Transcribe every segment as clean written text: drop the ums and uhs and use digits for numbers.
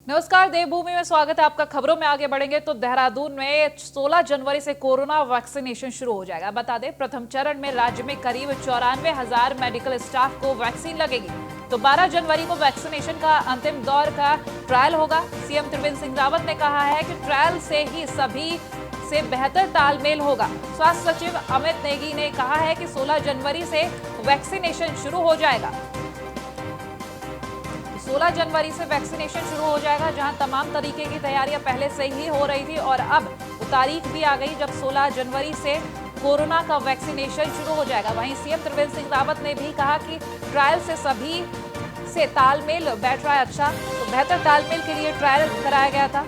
नमस्कार, देवभूमि में स्वागत है आपका। खबरों में आगे बढ़ेंगे तो देहरादून में 16 जनवरी से कोरोना वैक्सीनेशन शुरू हो जाएगा। बता दें, प्रथम चरण में राज्य में करीब 94,000 मेडिकल स्टाफ को वैक्सीन लगेगी। तो 12 जनवरी को वैक्सीनेशन का अंतिम दौर का ट्रायल होगा। सीएम त्रिवेंद्र सिंह रावत ने कहा है कि ट्रायल से ही सभी से बेहतर तालमेल होगा। स्वास्थ्य सचिव अमित नेगी ने कहा है कि 16 जनवरी से वैक्सीनेशन शुरू हो जाएगा। 16 जनवरी से वैक्सीनेशन शुरू हो जाएगा, जहां तमाम तरीके की तैयारियां पहले से ही हो रही थी और अब तारीख भी आ गई जब 16 जनवरी से कोरोना का वैक्सीनेशन शुरू हो जाएगा। वहीं सीएम त्रिवेंद्र सिंह रावत ने भी कहा कि ट्रायल से सभी से तालमेल बैठ रहा है। अच्छा, तो बेहतर तालमेल के लिए ट्रायल कराया गया था।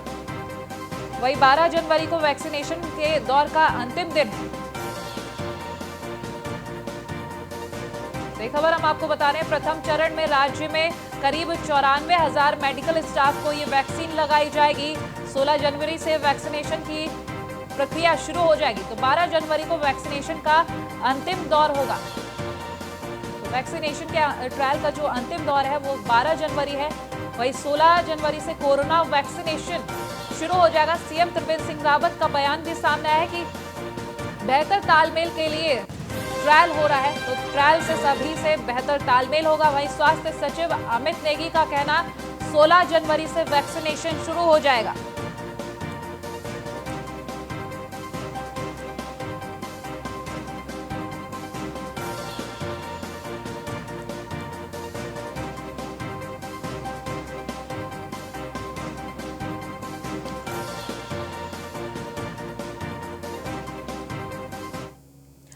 वहीं 12 जनवरी को वैक्सीनेशन के दौर का अंतिम दिन है। खबर हम आपको बता रहे हैं, प्रथम चरण में राज्य में करीब 94,000 मेडिकल स्टाफ को ये वैक्सीन लगाई जाएगी। 16 जनवरी से वैक्सीनेशन की प्रक्रिया शुरू हो जाएगी। तो 12 जनवरी को वैक्सीनेशन का अंतिम दौर होगा। तो वैक्सीनेशन के ट्रायल का जो अंतिम दौर है वो 12 जनवरी है। वही 16 जनवरी से कोरोना वैक्सीनेशन शुरू हो जाएगा। सीएम त्रिवेंद्र सिंह रावत का बयान भी सामने आया है कि बेहतर तालमेल के लिए ट्रायल हो रहा है, तो ट्रायल से सभी से बेहतर तालमेल होगा। वहीं स्वास्थ्य सचिव अमित नेगी का कहना 16 जनवरी से वैक्सीनेशन शुरू हो जाएगा।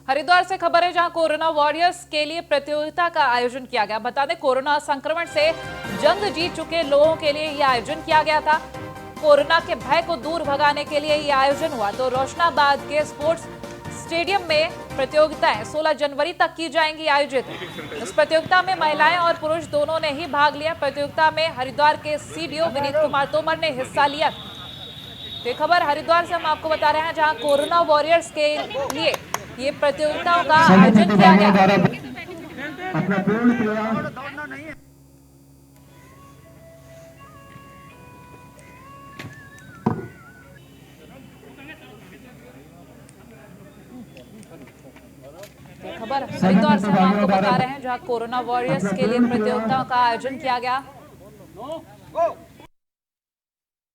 हरिद्वार से खबर है, जहां कोरोना वॉरियर्स के लिए प्रतियोगिता का आयोजन किया गया। बता दें, कोरोना संक्रमण से जंग जीत चुके लोगों के लिए यह आयोजन किया गया था। कोरोना के भय को दूर भगाने के लिए यह आयोजन हुआ। तो रोशनाबाद के स्पोर्ट्स स्टेडियम में प्रतियोगिताएं 16 जनवरी तक की जाएंगी आयोजित। इस प्रतियोगिता में महिलाएं और पुरुष दोनों ने ही भाग लिया। प्रतियोगिता में हरिद्वार के सीडीओ विनीत कुमार तोमर ने हिस्सा लिया। ये खबर हरिद्वार से हम आपको बता रहे हैं, जहां कोरोना वॉरियर्स के लिए ये प्रतियोगिताओं का आयोजन किया गया। अपना पूर्ण प्रयास खबर हरिद्वार से हम आपको बता रहे हैं, जहां कोरोना वॉरियर्स के लिए प्रतियोगिताओं का आयोजन किया गया।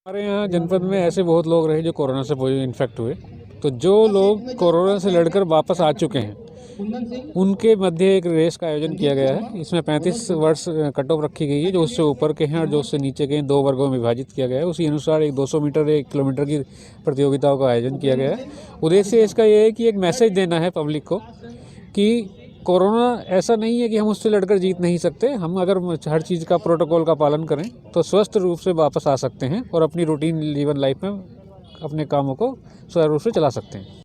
हमारे यहाँ जनपद में ऐसे बहुत लोग रहे जो कोरोना से इन्फेक्ट हुए। तो जो लोग कोरोना से लड़कर वापस आ चुके हैं उनके मध्य एक रेस का आयोजन किया गया है। इसमें 35 वर्ष कट ऑफ रखी गई है। जो उससे ऊपर के हैं और जो उससे नीचे के हैं, 2 वर्गों में विभाजित किया गया है। उसी अनुसार एक 200 मीटर 1 किलोमीटर की प्रतियोगिताओं का आयोजन किया गया है। उद्देश्य इसका ये है कि एक मैसेज देना है पब्लिक को कि कोरोना ऐसा नहीं है कि हम उससे लड़कर जीत नहीं सकते। हम अगर हर चीज़ का प्रोटोकॉल का पालन करें तो स्वस्थ रूप से वापस आ सकते हैं और अपनी रूटीन जीवन लाइफ में अपने कामों को सुचारू रूप से चला सकते हैं।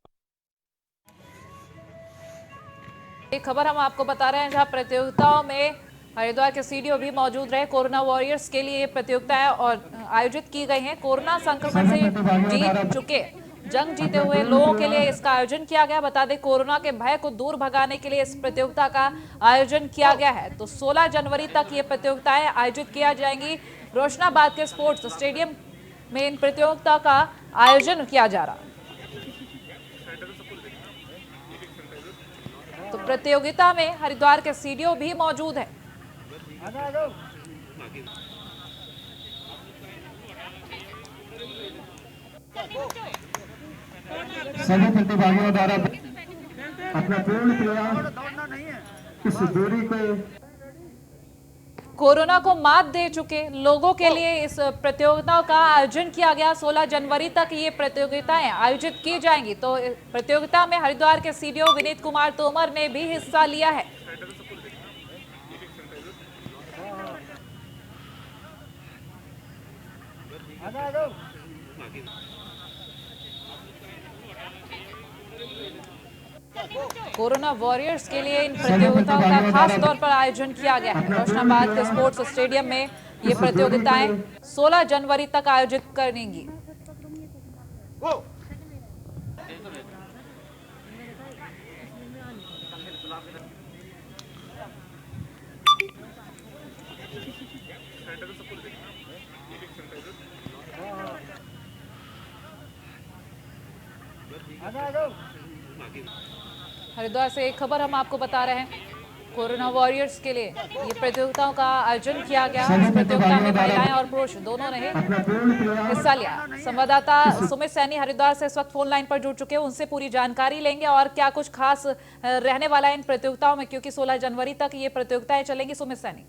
एक खबर हम आपको बता रहे हैं, जहां प्रतियोगिताओं में हरिद्वार के सीडीओ भी मौजूद रहे। कोरोना वॉरियर्स के लिए ये प्रतियोगिताएं और आयोजित की गई हैं। कोरोना संक्रमण से जीत चुके जंग जीते हुए लोगों के लिए इसका आयोजन किया गया। बता दें, कोरोना के भय को दूर भगाने के लिए इस प्रतियोगिता का आयोजन किया गया है। तो 16 जनवरी तक ये प्रतियोगिताएं आयोजित किया जाएंगी। रोशनाबाद के स्पोर्ट्स स्टेडियम में इन प्रतियोगिता का आयोजन किया जा रहा है। तो प्रतियोगिता में हरिद्वार के सीडीओ भी मौजूद है। सभी प्रतिभागियों द्वारा अपना पूर्ण प्रयास इस दूरी को कोरोना को मात दे चुके लोगों के लिए इस प्रतियोगिताओं का आयोजन किया गया। 16 जनवरी तक ये प्रतियोगिताएं आयोजित की जाएंगी। तो प्रतियोगिता में हरिद्वार के सीडीओ विनीत कुमार तोमर ने भी हिस्सा लिया है। कोरोना वॉरियर्स के लिए इन प्रतियोगिताओं का खास तौर पर आयोजन किया गया है। रोशनाबाद के स्पोर्ट्स स्टेडियम में ये प्रतियोगिताएं 16 जनवरी तक आयोजित करेंगी। हरिद्वार से एक खबर हम आपको बता रहे हैं। कोरोना वॉरियर्स के लिए ये प्रतियोगिताओं का आयोजन किया गया। इस प्रतियोगिता में महिलाएं और पुरुष दोनों ने हिस्सा लिया। संवाददाता सुमित सैनी हरिद्वार से इस वक्त फोन लाइन पर जुड़ चुके हैं, उनसे पूरी जानकारी लेंगे और क्या कुछ खास रहने वाला है इन प्रतियोगिताओं में, क्योंकि 16 जनवरी तक ये प्रतियोगिताएं चलेंगी। सुमित सैनी।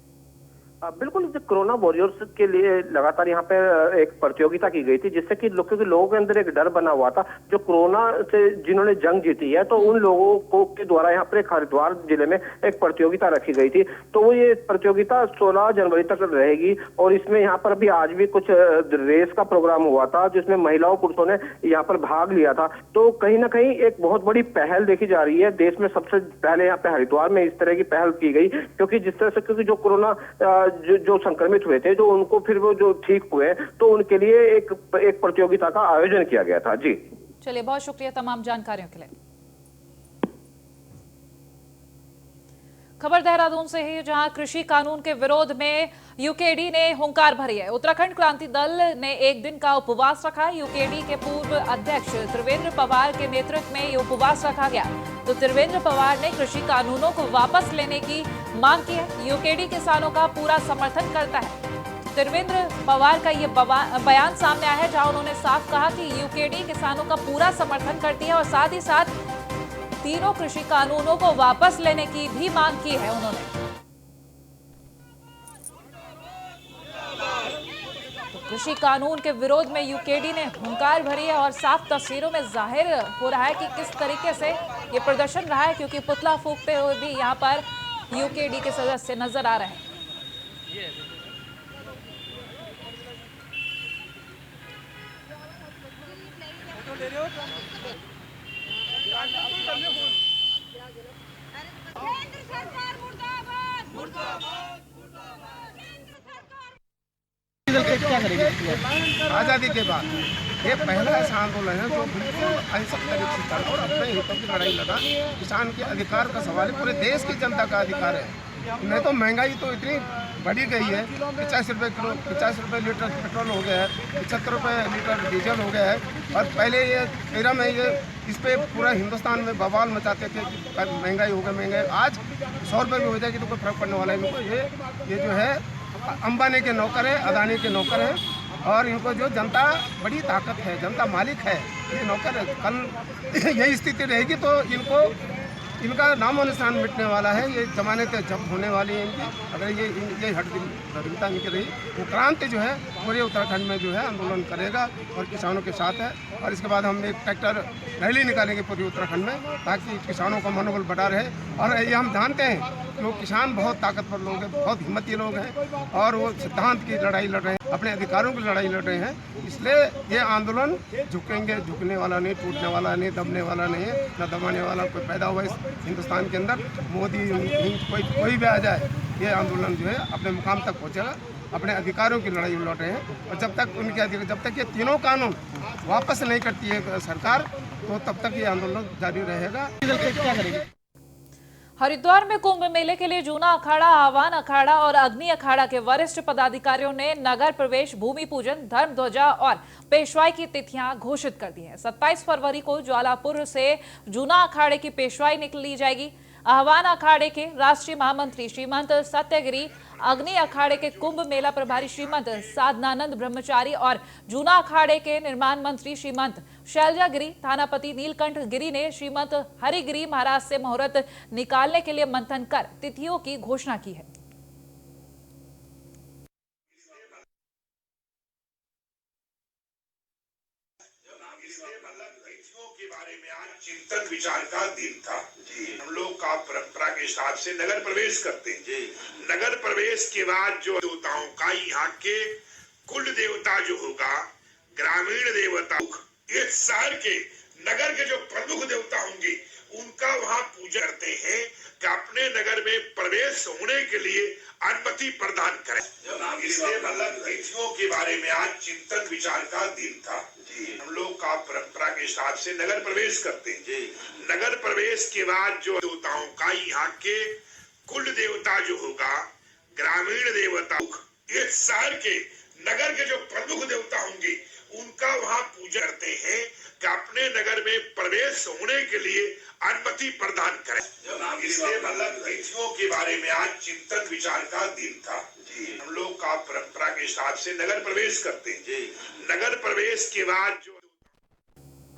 बिल्कुल, जो कोरोना वॉरियर्स के लिए लगातार यहाँ पे एक प्रतियोगिता की गई थी, जिससे कि क्योंकि लोगों के अंदर एक डर बना हुआ था। जो कोरोना से जिन्होंने जंग जीती है, तो उन लोगों को के द्वारा यहाँ पर हरिद्वार जिले में एक प्रतियोगिता रखी गई थी। तो वो ये प्रतियोगिता 16 जनवरी तक रहेगी और इसमें यहाँ पर भी आज भी कुछ रेस का प्रोग्राम हुआ था, जिसमें महिलाओं पुरुषों ने यहाँ पर भाग लिया था। तो कहीं ना कहीं एक बहुत बड़ी पहल देखी जा रही है। देश में सबसे पहले यहाँ पे हरिद्वार में इस तरह की पहल की गई, क्योंकि जिस तरह से क्योंकि जो कोरोना जो संक्रमित हुए थे, जो उनको फिर वो जो ठीक हुए, तो उनके लिए एक प्रतियोगिता का आयोजन किया गया था। जी चलिए, बहुत शुक्रिया तमाम जानकारियों के लिए। खबर देहरादून से है, जहां कृषि कानून के विरोध में यूकेडी ने हुंकार भरी है। उत्तराखंड क्रांति दल ने एक दिन का उपवास रखा। यूकेडी के पूर्व अध्यक्ष त्रिवेंद्र पवार के नेतृत्व में ये उपवास रखा गया। तो त्रिवेंद्र पवार ने कृषि कानूनों को वापस लेने की मांग की है। यूकेडी किसानों का पूरा समर्थन करता है। त्रिवेंद्र पवार का ये बयान सामने आया है, जहां उन्होंने साफ कहा कि यूकेडी किसानों का पूरा समर्थन करती है और साथ ही साथ तीनों कृषि कानूनों को वापस लेने की भी मांग की है उन्होंने। तो कृषि कानून के विरोध में यूकेडी ने हुंकार भरी है और साफ तस्वीरों में जाहिर हो रहा है कि किस तरीके से ये प्रदर्शन रहा है, क्योंकि पुतला फूंकते हुए भी यहाँ पर यूकेडी के सदस्य नजर आ रहे हैं। आजादी के बाद ये पहला ऐसा आंदोलन है जो बिल्कुल अहिंसक तरीके से चला और अपने हितों की लड़ाई लड़ा। किसान के अधिकार का सवाल है, पूरे देश की जनता का अधिकार है। नहीं तो महंगाई तो इतनी बढ़ी गई है, 50 रुपये किलो, 50 रुपये लीटर पेट्रोल हो गया है, 75 रुपये लीटर डीजल हो गया है। और पहले ये 13 में ये इस पर पूरा हिंदुस्तान में बवाल मचाते थे कि महंगाई हो गई, महंगाई। आज 100 रुपये में हो जाएगी तो कोई फर्क पड़ने वाला है इनको। ये जो है अंबानी के नौकर है, अदानी के नौकर है और इनको जो जनता बड़ी ताकत है, जनता मालिक है, ये नौकर है। कल यही स्थिति रहेगी तो इनका नामो निशान मिटने वाला है। ये जमानत जब्त होने वाली है इनकी, अगर ये हटता इनकी रही। वो क्रांति जो है पूरे उत्तराखंड में जो है आंदोलन करेगा और किसानों के साथ है। और इसके बाद हम एक ट्रैक्टर रैली निकालेंगे पूरे उत्तराखंड में, ताकि किसानों का मनोबल बढ़ा रहे। और ये हम जानते हैं कि वो किसान बहुत ताकतवर लोग हैं, बहुत हिम्मती लोग हैं और वो सिद्धांत की लड़ाई लड़ रहे हैं, अपने अधिकारों की लड़ाई लड़ रहे हैं। इसलिए ये आंदोलन झुकेंगे, झुकने वाला नहीं, टूटने वाला नहीं, दबने वाला नहीं है, न दबाने वाला कोई पैदा हुआ इस हिंदुस्तान के अंदर। मोदी कोई भी आ जाए, ये आंदोलन जो है अपने मुकाम तक पहुँचेगा। अपने अधिकारों की लड़ाई लड़ रहे हैं और जब तक ये तीनों कानून वापस नहीं करती है सरकार, तो तब तक ये आंदोलन जारी रहेगा। क्या करेंगे? हरिद्वार में कुंभ मेले के लिए जूना अखाड़ा, आह्वान अखाड़ा और अग्नि अखाड़ा के वरिष्ठ पदाधिकारियों ने नगर प्रवेश, भूमि पूजन, धर्म ध्वजा और पेशवाई की तिथियां घोषित कर दी हैं। 27 फरवरी को ज्वालापुर से जूना अखाड़े की पेशवाई निकली जाएगी। आह्वान अखाड़े के राष्ट्रीय महामंत्री श्रीमंत सत्यगिरी, अग्नि अखाड़े के कुंभ मेला प्रभारी श्रीमंत साधनानंद ब्रह्मचारी और जूना अखाड़े के निर्माण मंत्री श्रीमंत शैलजागिरी, थानापति नीलकंठ गिरी ने श्रीमंत हरिगिरी महाराज से मुहूर्त निकालने के लिए मंथन कर तिथियों की घोषणा की है। के बारे में आज चिंतन विचार का दिन था। हम लोग का परंपरा के हिसाब से नगर प्रवेश करते हैं। नगर प्रवेश के बाद जो देवताओं का यहाँ के कुल देवता जो होगा, ग्रामीण देवता, ये शहर के नगर के जो प्रमुख देवता होंगे उनका वहाँ पूजा करते हैं कि अपने नगर में प्रवेश होने के लिए अनुमति प्रदान करें। इसलिए मतलब तिथियों के बारे में आज चिंतन विचार का दिन था। हम लोग का परंपरा के हिसाब से नगर प्रवेश करते हैं। नगर प्रवेश के बाद जो देवताओं का यहाँ के कुल देवता जो होगा, ग्रामीण देवता, ये शहर के नगर के जो प्रमुख देवता होंगे उनका वहाँ पूजा करते हैं कि अपने नगर में प्रवेश होने के लिए अनुमति प्रदान करें। इसलिए मतलब तिथियों के बारे में आज चिंतन विचार का दिन था। हम लोग का परंपरा के हिसाब से नगर प्रवेश करते हैं। नगर प्रवेश के बाद जो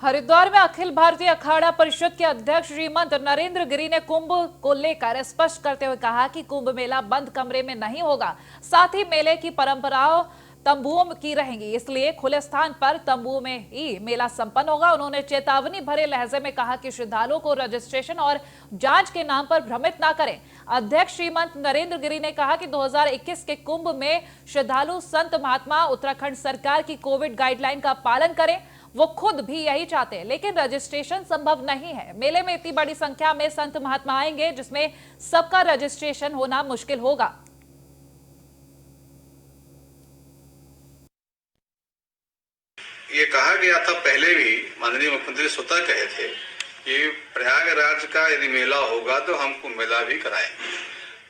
हरिद्वार में अखिल भारतीय अखाड़ा परिषद के अध्यक्ष श्रीमंत नरेंद्र गिरी ने कुंभ को लेकर स्पष्ट करते हुए कहा कि कुंभ मेला बंद कमरे में नहीं होगा, साथ ही मेले की परंपराओं तंबुओं की रहेंगी, इसलिए खुले स्थान पर तंबुओं में ही मेला संपन्न होगा। उन्होंने चेतावनी भरे लहजे में कहा कि श्रद्धालुओं को रजिस्ट्रेशन और जांच के नाम पर भ्रमित ना करें। अध्यक्ष श्रीमंत नरेंद्र गिरी ने कहा कि 2021 के कुंभ में श्रद्धालु संत महात्मा उत्तराखंड सरकार की कोविड गाइडलाइन का पालन करें। वो खुद भी यही चाहते हैं, लेकिन रजिस्ट्रेशन संभव नहीं है। मेले में इतनी बड़ी संख्या में संत महात्मा आएंगे जिसमें सबका रजिस्ट्रेशन होना मुश्किल होगा। ये कहा गया था पहले भी, माननीय मुख्यमंत्री स्वतः कहे थे कि प्रयागराज का यदि मेला होगा तो हम कुंभ मेला भी कराएंगे।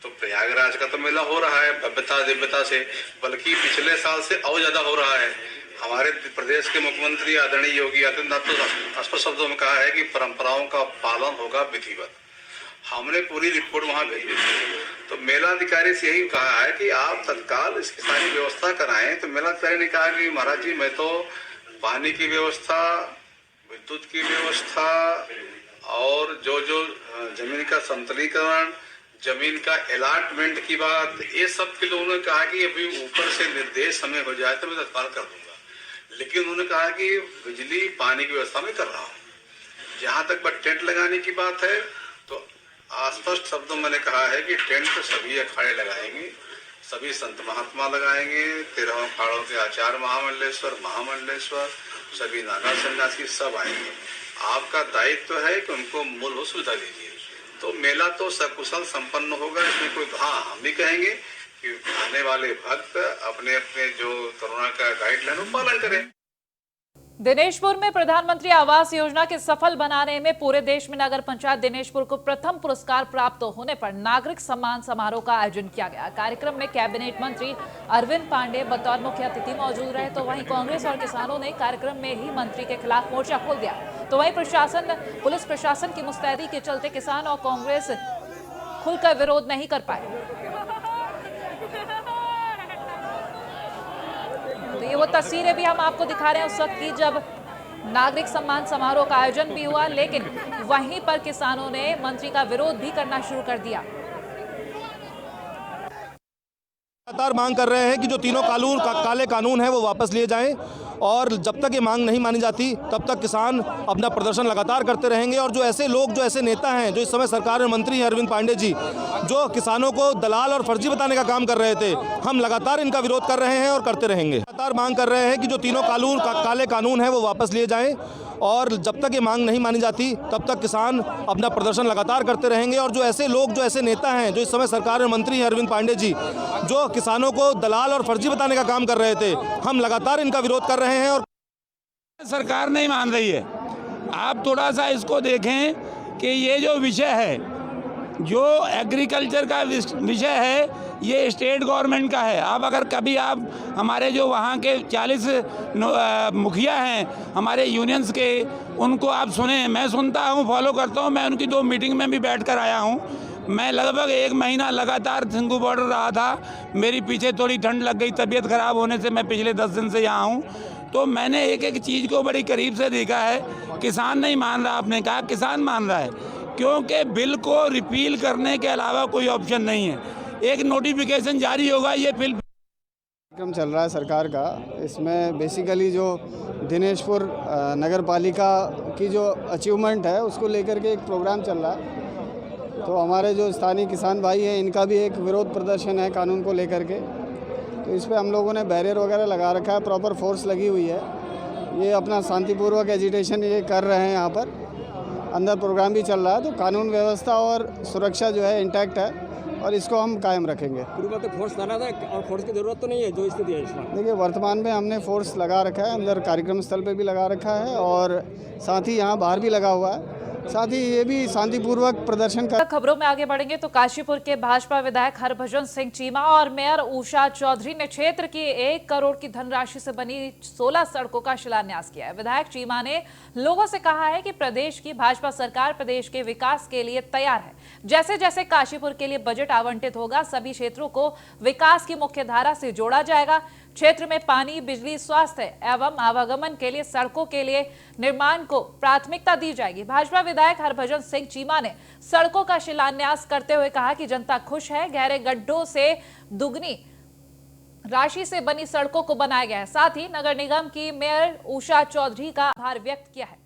तो प्रयागराज का तो मेला हो रहा है भव्यता दिव्यता से, बल्कि पिछले साल से और ज्यादा हो रहा है। हमारे प्रदेश के मुख्यमंत्री आदरणीय योगी आदित्यनाथ तो स्पष्ट शब्दों में कहा है कि परंपराओं का पालन होगा विधिवत। हमने पूरी रिपोर्ट वहां भेजी थी, तो मेला अधिकारी से यही कहा है कि आप तत्काल इसकी सारी व्यवस्था कराएं। तो मेला अधिकारी ने कहा कि महाराज जी, मैं तो पानी की व्यवस्था, विद्युत की व्यवस्था और जो जमीन का संतुलीकरण, जमीन का अलॉटमेंट की बात, ये सब के लिए उन्होंने कहा कि अभी ऊपर से निर्देश हमें हो जाए तो मैं तत्काल कर दूंगा। लेकिन उन्होंने कहा कि बिजली पानी की व्यवस्था में कर रहा हूँ। जहां तक टेंट लगाने की बात है तो स्पष्ट शब्दों में मैंने कहा है कि टेंट सभी अखाड़े लगाएंगे, सभी संत महात्मा लगाएंगे, 13 अखाड़ों के आचार्य महामंडलेश्वर, सभी नागा सन्यासी सब आएंगे। आपका दायित्व है कि उनको मूलभूत सुविधा दीजिए। तो मेला तो सकुशल संपन्न होगा, इसमें कोई हम भी कहेंगे कि आने वाले भक्त अपने अपने जो कोरोना का गाइडलाइन पालन करें। दिनेशपुर में प्रधानमंत्री आवास योजना के सफल बनाने में पूरे देश में नगर पंचायत दिनेशपुर को प्रथम पुरस्कार प्राप्त होने पर नागरिक सम्मान समारोह का आयोजन किया गया। कार्यक्रम में कैबिनेट मंत्री अरविंद पांडे बतौर मुख्य अतिथि मौजूद रहे, तो वहीं कांग्रेस और किसानों ने कार्यक्रम में ही मंत्री के खिलाफ मोर्चा खोल दिया। तो वहीं पुलिस प्रशासन की मुस्तैदी के चलते किसान और कांग्रेस खुलकर विरोध नहीं कर पाए। तो ये वो तस्वीरें भी हम आपको दिखा रहे हैं उस वक्त की जब नागरिक सम्मान समारोह का आयोजन भी हुआ, लेकिन वहीं पर किसानों ने मंत्री का विरोध भी करना शुरू कर दिया। लगातार मांग कर रहे हैं कि जो तीनों काले कानून हैं वो वापस लिए जाएं, और जब तक ये मांग नहीं मानी जाती तब तक किसान अपना प्रदर्शन लगातार करते रहेंगे। और जो ऐसे नेता हैं जो इस समय सरकार में मंत्री हैं, अरविंद पांडे जी, जो किसानों को दलाल और फर्जी बताने का काम कर रहे थे, हम लगातार इनका विरोध कर रहे हैं और करते रहेंगे। लगातार मांग कर रहे हैं कि जो तीनों काले कानून हैं वो वापस लिए जाएं, और जब तक ये मांग नहीं मानी जाती तब तक किसान अपना प्रदर्शन लगातार करते रहेंगे। और जो ऐसे नेता हैं जो इस समय सरकार में मंत्री हैं, अरविंद पांडे जी, जो किसानों को दलाल और फर्जी बताने का काम कर रहे थे, हम लगातार इनका विरोध कर रहे हैं। और सरकार नहीं मान रही है। आप थोड़ा सा इसको देखें कि ये जो विषय है, जो एग्रीकल्चर का विषय है, ये स्टेट गवर्नमेंट का है। अब अगर कभी आप हमारे जो वहाँ के 40 मुखिया हैं हमारे यूनियंस के, उनको आप सुने, मैं सुनता हूँ, फॉलो करता हूँ, मैं उनकी 2 मीटिंग में भी बैठ कर आया हूँ। मैं लगभग 1 महीना लगातार सिंगू बॉर्डर रहा था। मेरी पीछे थोड़ी ठंड लग गई, तबीयत ख़राब होने से मैं पिछले 10 दिन से यहाँ हूँ। तो मैंने एक चीज़ को बड़ी करीब से देखा है। किसान नहीं मान रहा, आपने कहा किसान मान रहा है, क्योंकि बिल को रिपील करने के अलावा कोई ऑप्शन नहीं है। एक नोटिफिकेशन जारी होगा, ये बिल कार्यक्रम चल रहा है सरकार का। इसमें बेसिकली जो दिनेशपुर नगर पालिका की जो अचीवमेंट है उसको लेकर के एक प्रोग्राम चल रहा है। तो हमारे जो स्थानीय किसान भाई हैं, इनका भी एक विरोध प्रदर्शन है कानून को लेकर के। तो इस पर हम लोगों ने बैरियर वगैरह लगा रखा है, प्रॉपर फोर्स लगी हुई है। ये अपना शांतिपूर्वक एजिटेशन ये कर रहे हैं, यहाँ पर अंदर प्रोग्राम भी चल रहा है। तो कानून व्यवस्था और सुरक्षा जो है इंटैक्ट है और इसको हम कायम रखेंगे। फोर्स लाना था और फोर्स की ज़रूरत तो नहीं है जो स्थिति है इस वक्त। देखिए, वर्तमान में हमने फोर्स लगा रखा है, अंदर कार्यक्रम स्थल पे भी लगा रखा है और साथ ही यहाँ बाहर भी लगा हुआ है। साथ ही ये भी शांतिपूर्वक प्रदर्शन कर। खबरों में आगे बढ़ेंगे तो काशीपुर के भाजपा विधायक हरभजन सिंह चीमा और मेयर उषा चौधरी ने क्षेत्र की 1 करोड़ की धनराशि से बनी 16 सड़कों का शिलान्यास किया है। विधायक चीमा ने लोगों से कहा है कि प्रदेश की भाजपा सरकार प्रदेश के विकास के लिए तैयार है। जैसे जैसे काशीपुर के लिए बजट आवंटित होगा, सभी क्षेत्रों को विकास की मुख्य धारा से जोड़ा जाएगा। क्षेत्र में पानी, बिजली, स्वास्थ्य एवं आवागमन के लिए सड़कों के लिए निर्माण को प्राथमिकता दी जाएगी। भाजपा विधायक हरभजन सिंह चीमा ने सड़कों का शिलान्यास करते हुए कहा कि जनता खुश है। गहरे गड्ढों से दुगनी राशि से बनी सड़कों को बनाया गया है। साथ ही नगर निगम की मेयर उषा चौधरी का आभार व्यक्त किया है।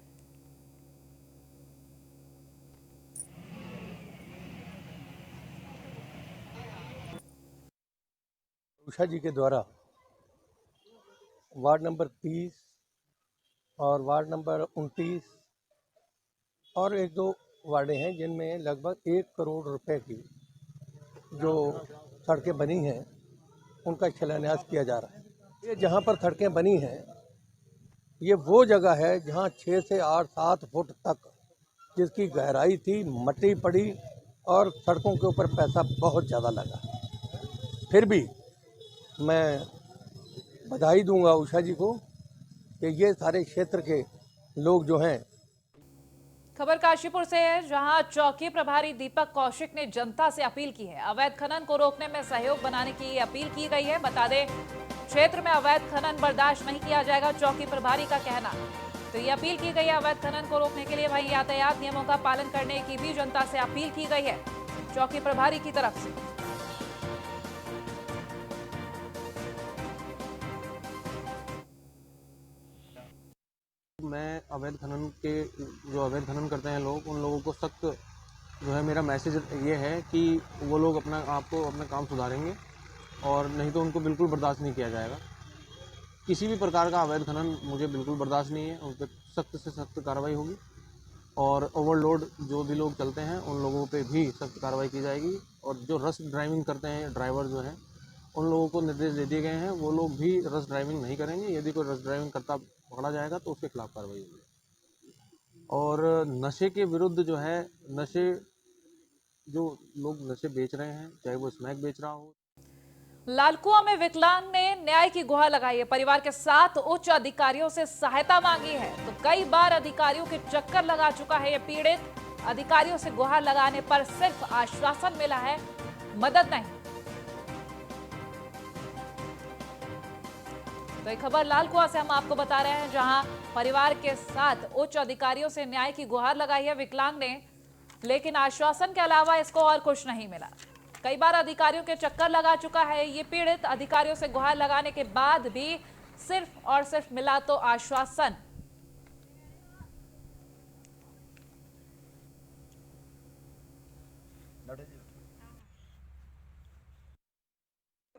उषा जी के द्वारा वार्ड नंबर 30 और वार्ड नंबर 29 और 1-2 वार्डें हैं जिनमें लगभग 1 करोड़ रुपए की जो सड़कें बनी हैं उनका शिलान्यास किया जा रहा है। ये जहाँ पर सड़कें बनी हैं ये वो जगह है जहाँ 6 से 8-7 फुट तक जिसकी गहराई थी, मट्टी पड़ी और सड़कों के ऊपर पैसा बहुत ज़्यादा लगा। फिर भी मैं बधाई दूंगा उषा जी को कि ये सारे क्षेत्र के लोग जो हैं। खबर काशीपुर से है, जहां चौकी प्रभारी दीपक कौशिक ने जनता से अपील की है। अवैध खनन को रोकने में सहयोग बनाने की अपील की गई है। बता दें, क्षेत्र में अवैध खनन बर्दाश्त नहीं किया जाएगा, चौकी प्रभारी का कहना। तो ये अपील की गई है अवैध खनन को रोकने के लिए। वहीं यातायात नियमों का पालन करने की भी जनता से अपील की गई है चौकी प्रभारी की तरफ से। मैं अवैध खनन के जो अवैध खनन करते हैं लोग, उन लोगों को सख्त जो है मेरा मैसेज ये है कि वो लोग अपना काम सुधारेंगे और नहीं तो उनको बिल्कुल बर्दाश्त नहीं किया जाएगा। किसी भी प्रकार का अवैध खनन मुझे बिल्कुल बर्दाश्त नहीं है, उन पर सख्त से सख्त कार्रवाई होगी और ओवरलोड जो भी लोग चलते हैं उन लोगों पे भी सख्त कार्रवाई की जाएगी। और जो रश ड्राइविंग करते हैं ड्राइवर जो हैं उन लोगों को निर्देश दे दिए गए हैं, वो लोग भी रश ड्राइविंग नहीं करेंगे। यदि कोई रश ड्राइविंग करता पकड़ा जाएगा तो उसके खिलाफ कार्रवाई होगी। और नशे के विरुद्ध जो है, जो लोग नशे बेच रहे हैं, चाहे वो स्मैक बेच रहा हो। लालकुआ में विकलांग ने न्याय की गुहार लगाई है। परिवार के साथ उच्च अधिकारियों से सहायता मांगी है। तो कई बार अधिकारियों के चक्कर लगा चुका है ये पीड़ित। अधिकारियों से गुहार लगाने पर सिर्फ आश्वासन मिला है, मदद नहीं। तो एक खबर लालकुआ से हम आपको बता रहे हैं, जहां परिवार के साथ उच्च अधिकारियों से न्याय की गुहार लगाई है विकलांग ने, लेकिन आश्वासन के अलावा इसको और कुछ नहीं मिला। कई बार अधिकारियों के चक्कर लगा चुका है ये पीड़ित। अधिकारियों से गुहार लगाने के बाद भी सिर्फ और सिर्फ मिला तो आश्वासन।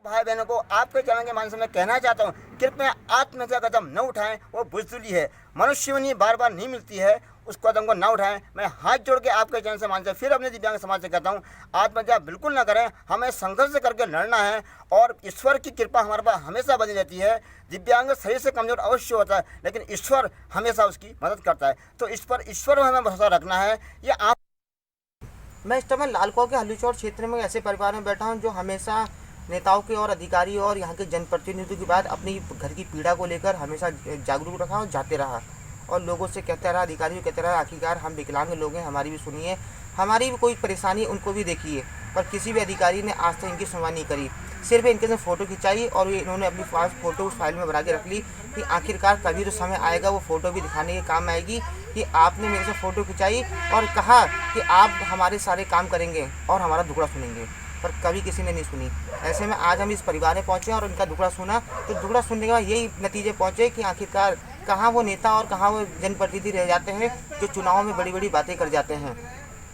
भाई बहनों को आपके चरण के माध्यम से कहना चाहता हूँ, कृपया आत्महत्या कदम न उठाएं, वो बुज़दिली है। मनुष्य बनी बार बार नहीं मिलती है, उस कदम को ना उठाएं। मैं हाथ जोड़ के आपके चरण से मानते फिर अपने दिव्यांग समाज से कहता हूँ, आत्महत्या बिल्कुल ना करें। हमें संघर्ष करके लड़ना है और ईश्वर की कृपा हमारे पास हमेशा बनी रहती है। दिव्यांग शरीर से कमजोर अवश्य होता है, लेकिन ईश्वर हमेशा उसकी मदद करता है। तो इस पर ईश्वर में हमें भरोसा रखना है। ये आप मैं इस समय लालकुआ के हल्दीचौर क्षेत्र में ऐसे परिवार में बैठा हूँ जो हमेशा नेताओं के और अधिकारी और यहाँ के जनप्रतिनिधियों की बात अपनी घर की पीड़ा को लेकर हमेशा जागरूक रखा और जाते रहा और लोगों से कहता रहा, अधिकारियों को कहता रहा, आखिरकार हम विकलांग लोग हैं, हमारी भी सुनिए, हमारी भी कोई परेशानी उनको भी देखिए। पर किसी भी अधिकारी ने आज तक इनकी सुनवाई नहीं करी। सिर्फ इनके से फ़ोटो खिंचाई और इन्होंने अपनी फ़ोटो उस फाइल में बना के रख ली कि आखिरकार कभी तो समय आएगा वो फ़ोटो भी दिखाने के काम आएगी कि आपने मेरे से फ़ोटो खिंचाई और कहा कि आप हमारे सारे काम करेंगे और हमारा दुखड़ा सुनेंगे, पर कभी किसी ने नहीं सुनी। ऐसे में आज हम इस परिवार में पहुँचे और उनका दुखड़ा सुना, तो दुखड़ा सुनने के बाद यही नतीजे पहुँचे कि आखिरकार कहाँ वो नेता और कहाँ वो जनप्रतिनिधि रह जाते हैं जो चुनाव में बड़ी बड़ी बातें कर जाते हैं।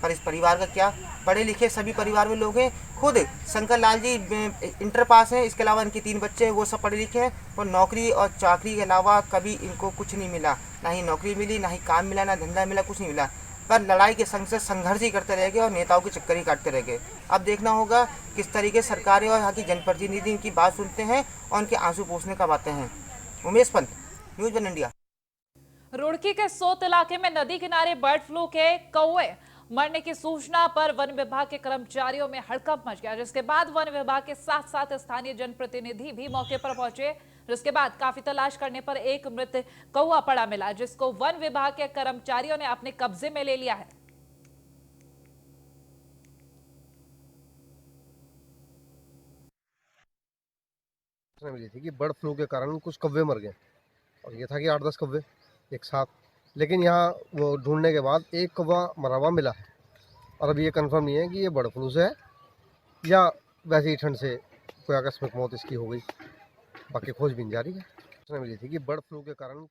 पर इस परिवार का क्या, पढ़े लिखे सभी परिवार में लोग हैं। खुद शंकर लाल जी इंटर पास हैं, इसके अलावा इनके 3 बच्चे हैं, वो सब पढ़े लिखे हैं और नौकरी और चाकरी के अलावा कभी इनको कुछ नहीं मिला। ना ही नौकरी मिली, ना ही काम मिला, ना धंधा मिला, कुछ नहीं मिला। पर लड़ाई के संग से संघर्ष ही करते रह गए और नेताओं के चक्कर ही काटते रह गए। अब देखना होगा किस तरीके सरकारें और यहाँ की जनप्रतिनिधि इनकी बात सुनते हैं और उनके आंसू पोंछने कब आते हैं। Umesh Pant, news 1 India. रुड़की के सोत इलाके में नदी किनारे बर्ड फ्लू के कौवे मरने की सूचना पर वन विभाग के कर्मचारियों में हड़कंप मच गया, जिसके बाद वन विभाग के साथ साथ स्थानीय जनप्रतिनिधि भी मौके पर पहुंचे, जिसके बाद काफी तलाश करने पर एक मृत कौवा पड़ा मिला, जिसको वन विभाग के कर्मचारियों ने अपने कब्जे में ले लिया है। मिली थी कि बर्ड फ्लू के कारण कुछ कौवे मर गए और ये था कि 8-10 कौवे एक साथ, लेकिन यहाँ वो ढूंढने के बाद एक कौवा मरा हुआ मिला है और अभी ये कंफर्म नहीं है कि ये बर्ड फ्लू से है या वैसे ही ठंड से कोई आकस्मिक मौत इसकी हो गई। बाकी खोजबीन जारी है। सूचना मिली थी कि बर्ड फ्लू के कारण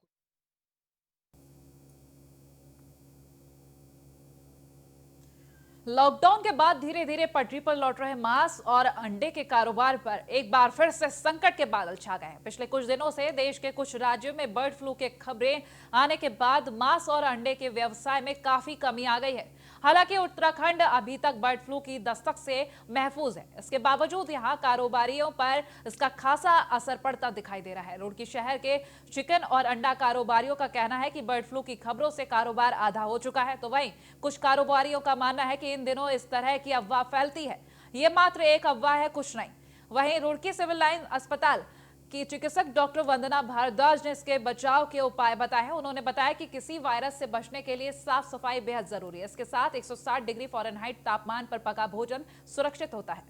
लॉकडाउन के बाद धीरे धीरे पटरी पर लौट रहे मांस और अंडे के कारोबार पर एक बार फिर से संकट के बादल छा गए हैं। पिछले कुछ दिनों से देश के कुछ राज्यों में बर्ड फ्लू के खबरें आने के बाद मांस और अंडे के व्यवसाय में काफी कमी आ गई है। हालांकि उत्तराखंड अभी तक बर्ड फ्लू की दस्तक से महफूज है, इसके बावजूद यहाँ कारोबारियों पर इसका खासा असर पड़ता दिखाई दे रहा है। रुड़की शहर के चिकन और अंडा कारोबारियों का कहना है कि बर्ड फ्लू की खबरों से कारोबार आधा हो चुका है, तो वहीं कुछ कारोबारियों का मानना है कि इन दिनों इस तरह की अफवाह फैलती है, ये मात्र एक अफवाह है, कुछ नहीं। वहीं रुड़की सिविल लाइन अस्पताल की चिकित्सक डॉक्टर वंदना भारद्वाज ने इसके बचाव के उपाय बताए हैं। उन्होंने बताया कि किसी वायरस से बचने के लिए साफ सफाई बेहद जरूरी है। इसके साथ 160 डिग्री फ़ारेनहाइट तापमान पर पका भोजन सुरक्षित होता है।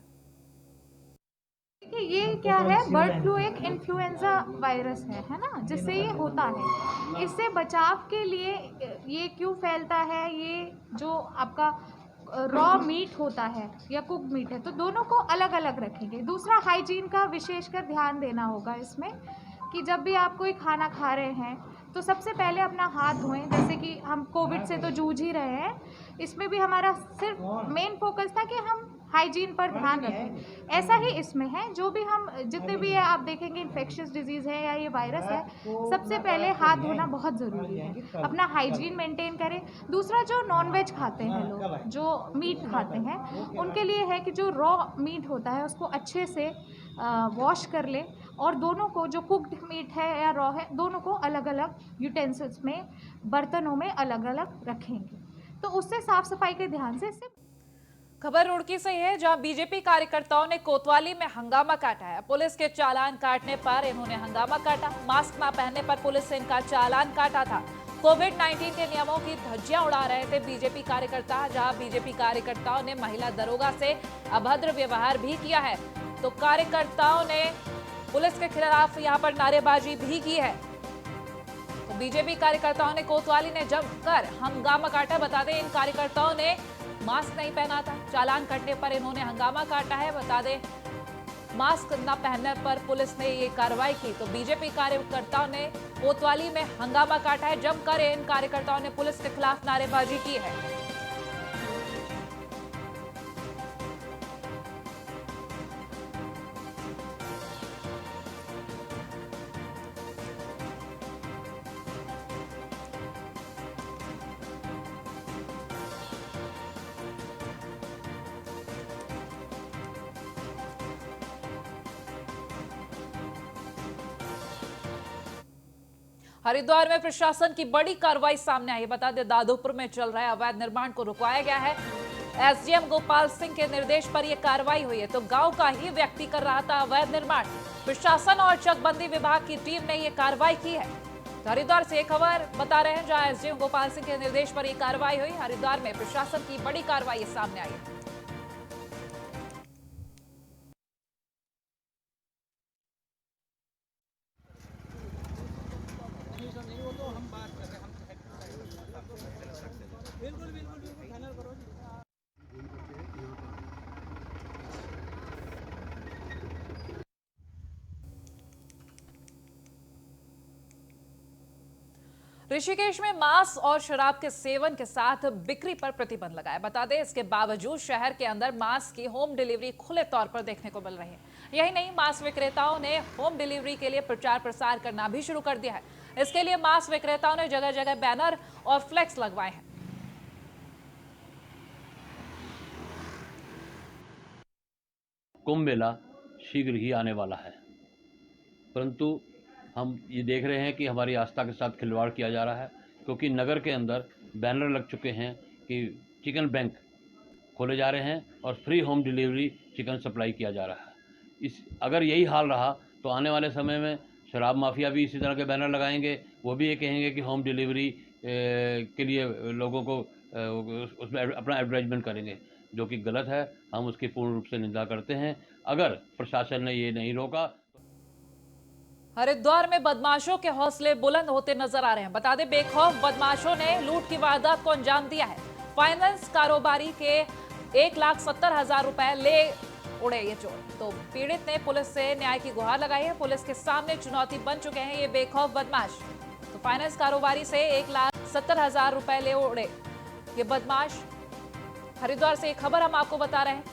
ये क्या है, बर्ड फ्लू एक इन्फ्लुएंजा वायरस है ना, जिससे ये होता है। इससे बचाव के लिए ये क्यों फैलता है, ये जो आपका रॉ मीट होता है या कुक मीट है, तो दोनों को अलग अलग रखेंगे। दूसरा, हाइजीन का विशेषकर ध्यान देना होगा इसमें कि जब भी आप कोई खाना खा रहे हैं तो सबसे पहले अपना हाथ धोएं। जैसे कि हम कोविड से तो जूझ ही रहे हैं, इसमें भी हमारा सिर्फ मेन फोकस था कि हम हाइजीन पर ध्यान रखें। ऐसा ही इसमें है, जो भी हम जितने भी है आप देखेंगे इन्फेक्शियस डिजीज़ है या ये वायरस है, सबसे पहले हाथ धोना बहुत ज़रूरी है, अपना हाइजीन मेंटेन करें। दूसरा, जो नॉनवेज खाते हैं लोग, जो मीट खाते हैं, उनके लिए है कि जो रॉ मीट होता है उसको अच्छे से वॉश कर ले, और दोनों को, जो कुक्ड मीट है या रॉ है, दोनों को अलग अलग यूटेंसिल्स में, बर्तनों में अलग अलग रखेंगे, तो उससे साफ सफाई के ध्यान से। खबर रुड़की से है, जहां बीजेपी कार्यकर्ताओं ने कोतवाली में हंगामा काटा है। पुलिस के चालान काटने पर इन्होंने हंगामा काटा। मास्क न पहनने पर पुलिस ने इनका चालान काटा था। कोविड-19 के नियमों की धज्जियां उड़ा रहे थे बीजेपी कार्यकर्ता, जहां बीजेपी कार्यकर्ताओं ने महिला दरोगा से अभद्र व्यवहार भी किया है, तो कार्यकर्ताओं ने पुलिस के खिलाफ यहां पर नारेबाजी भी की है। तो बीजेपी कार्यकर्ताओं ने कोतवाली ने जमकर हंगामा काटा। बता दें, इन कार्यकर्ताओं ने मास्क नहीं पहना था, चालान कटने पर इन्होंने हंगामा काटा है। बता दें, मास्क न पहनने पर पुलिस ने ये कार्रवाई की, तो बीजेपी कार्यकर्ताओं ने कोतवाली में हंगामा काटा है। जमकर इन कार्यकर्ताओं ने पुलिस के खिलाफ नारेबाजी की है। हरिद्वार में प्रशासन की बड़ी कार्रवाई सामने आई। बता दें, दादोपुर में चल रहे अवैध निर्माण को रुकवाया गया है। एसडीएम गोपाल सिंह के निर्देश पर यह कार्रवाई हुई है, तो गांव का ही व्यक्ति कर रहा था अवैध निर्माण। प्रशासन और चकबंदी विभाग की टीम ने यह कार्रवाई की है। तो हरिद्वार से एक खबर बता रहे हैं, जहां एसडीएम गोपाल सिंह के निर्देश पर यह कार्रवाई हुई। हरिद्वार में प्रशासन की बड़ी कार्रवाई सामने आई है। ऋषिकेश में मांस और शराब के सेवन के साथ बिक्री पर प्रतिबंध लगाया। बता दें, इसके बावजूद शहर के अंदर मांस की होम डिलीवरी खुले तौर पर देखने को मिल रही है। यही नहीं, मांस विक्रेताओं ने होम डिलीवरी के लिए प्रचार प्रसार करना भी शुरू कर दिया है। इसके लिए मांस विक्रेताओं ने जगह जगह बैनर और फ्लेक्स लगवाए हैं। कुंभ मेला शीघ्र ही आने वाला है, परंतु हम ये देख रहे हैं कि हमारी आस्था के साथ खिलवाड़ किया जा रहा है, क्योंकि नगर के अंदर बैनर लग चुके हैं कि चिकन बैंक खोले जा रहे हैं और free home delivery chicken supply किया जा रहा है। अगर यही हाल रहा तो आने वाले समय में शराब माफिया भी इसी तरह के बैनर लगाएंगे, वो भी ये कहेंगे कि होम डिलीवरी के लिए लोगों को उसमें अपना एडवर्टाइजमेंट करेंगे, जो कि गलत है। हम उसकी पूर्ण रूप से निंदा करते हैं। अगर प्रशासन ने ये नहीं रोका। हरिद्वार में बदमाशों के हौसले बुलंद होते नजर आ रहे हैं। बता दें, बेखौफ बदमाशों ने लूट की वारदात को अंजाम दिया है। फाइनेंस कारोबारी के 1,70,000 रुपए ले उड़े ये चोर। तो पीड़ित ने पुलिस से न्याय की गुहार लगाई है। पुलिस के सामने चुनौती बन चुके हैं ये बेखौफ बदमाश। तो फाइनेंस कारोबारी से 1,70,000 रुपए ले उड़े ये बदमाश। हरिद्वार से एक खबर हम आपको बता रहे हैं।